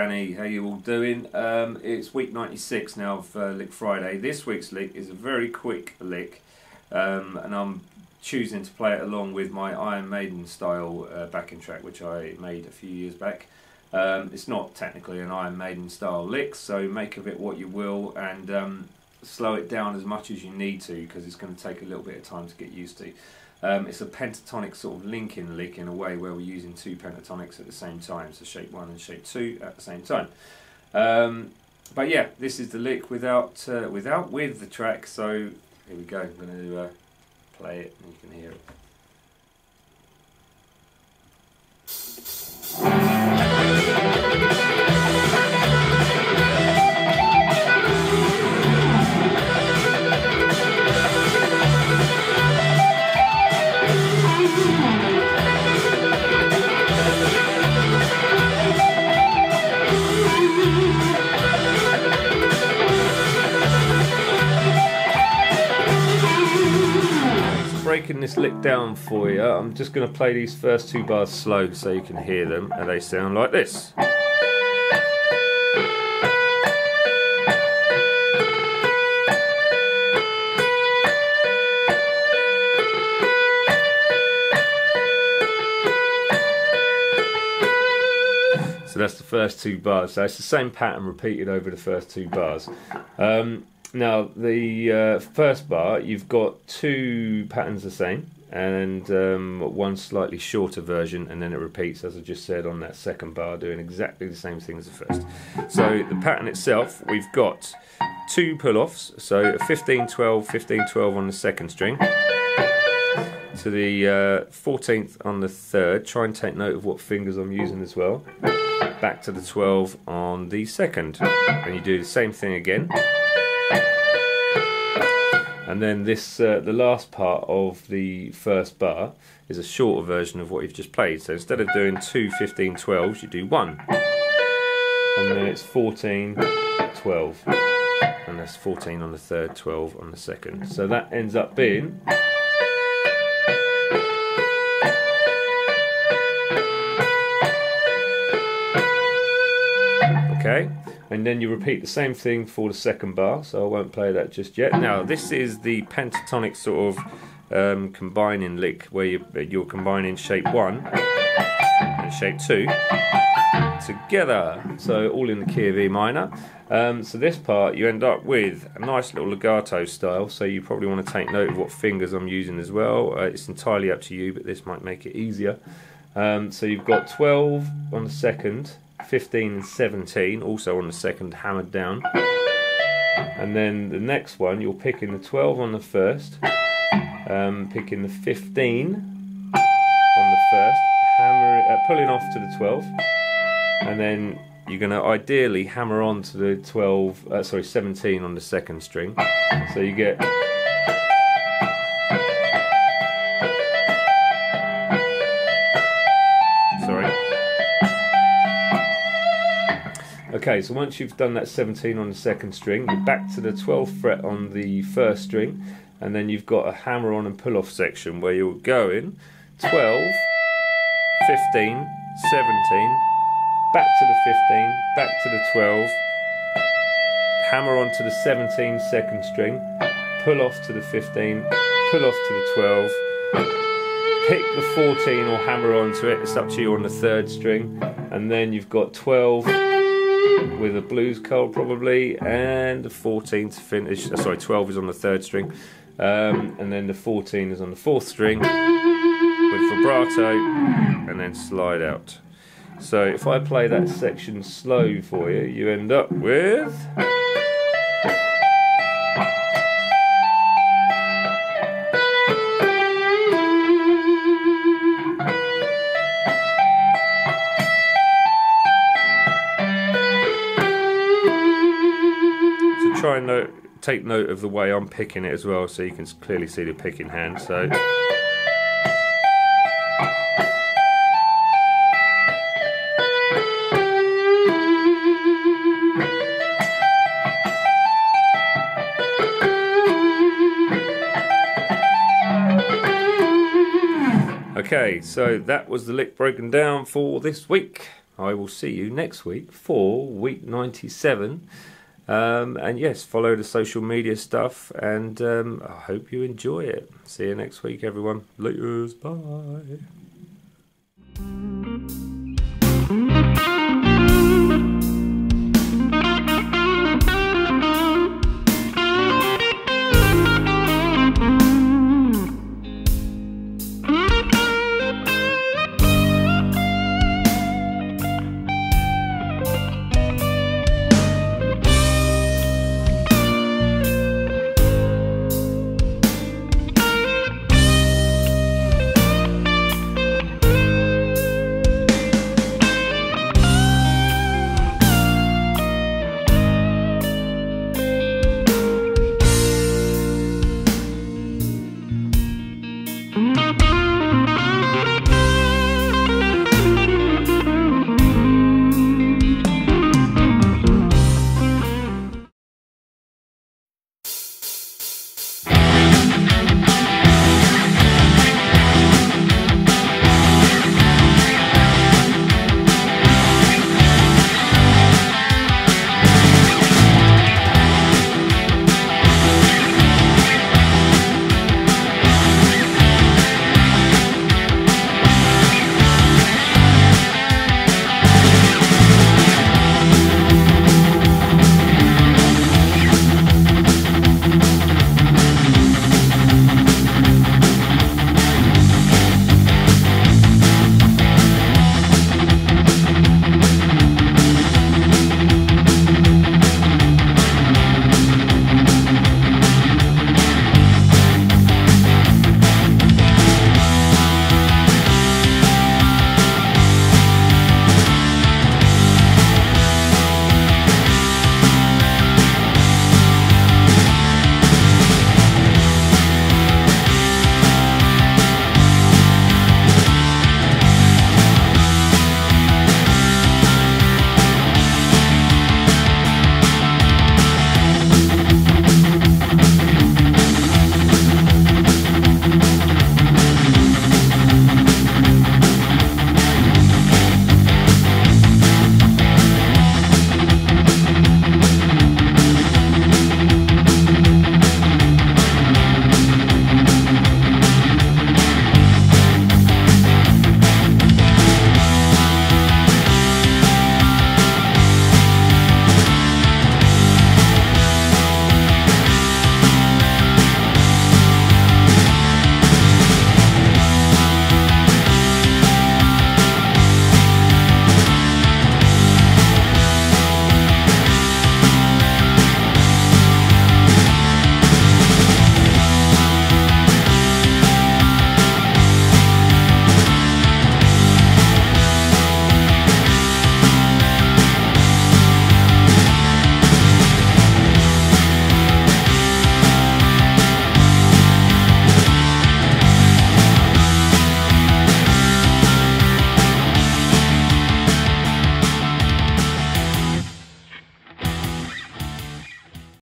Danny, how you all doing? It's week 96 now of Lick Friday. This week's lick is a very quick lick, and I'm choosing to play it along with my Iron Maiden style backing track, which I made a few years back. It's not technically an Iron Maiden style lick, so make of it what you will, and slow it down as much as you need to, because it's going to take a little bit of time to get used to. It's a pentatonic sort of linking lick in a way where we're using two pentatonics at the same time, so shape 1 and shape 2 at the same time. But yeah, this is the lick without with the track, so here we go. I'm going to play it and you can hear it. Breaking this lick down for you, I'm just going to play these first two bars slow so you can hear them, and they sound like this. So that's the first two bars, so it's the same pattern repeated over the first two bars. Now the first bar, you've got two patterns the same, and one slightly shorter version, and then it repeats, as I just said, on that second bar, doing exactly the same thing as the first. So the pattern itself, we've got two pull-offs, so a 15-12, 15-12 on the second string, to the 14th on the third. Try and take note of what fingers I'm using as well. Back to the 12 on the second, and you do the same thing again. And then this, the last part of the first bar is a shorter version of what you've just played. So instead of doing two 15-12s, you do one. And then it's 14, 12. And that's 14 on the third, 12 on the second. So that ends up being... Okay, and then you repeat the same thing for the second bar, so I won't play that just yet. Now, this is the pentatonic sort of combining lick, where you're combining shape 1 and shape 2 together, so all in the key of E minor. So this part, you end up with a nice little legato style, so you probably want to take note of what fingers I'm using as well. It's entirely up to you, but this might make it easier. So you've got 12 on the second, 15 and 17 also on the second, hammered down, and then the next one you're picking the 12 on the first, picking the 15 on the first, pulling off to the 12, and then you're going to ideally hammer on to the 17 on the second string, so you get Okay, so once you've done that 17 on the second string, you're back to the 12th fret on the first string, and then you've got a hammer on and pull off section where you're going 12, 15, 17, back to the 15, back to the 12, hammer on to the 17 second string, pull off to the 15, pull off to the 12, pick the 14 or hammer onto it, it's up to you on the third string, and then you've got 12 with a blues chord probably, and the 14 to finish. Sorry, 12 is on the third string, and then the 14 is on the fourth string with vibrato, and then slide out. So if I play that section slow for you, you end up with... Try and take note of the way I'm picking it as well, so you can clearly see the picking hand. So okay, so that was the lick broken down for this week. I will see you next week for week 97. And yes, follow the social media stuff, and I hope you enjoy it. See you next week, everyone. Laters, bye.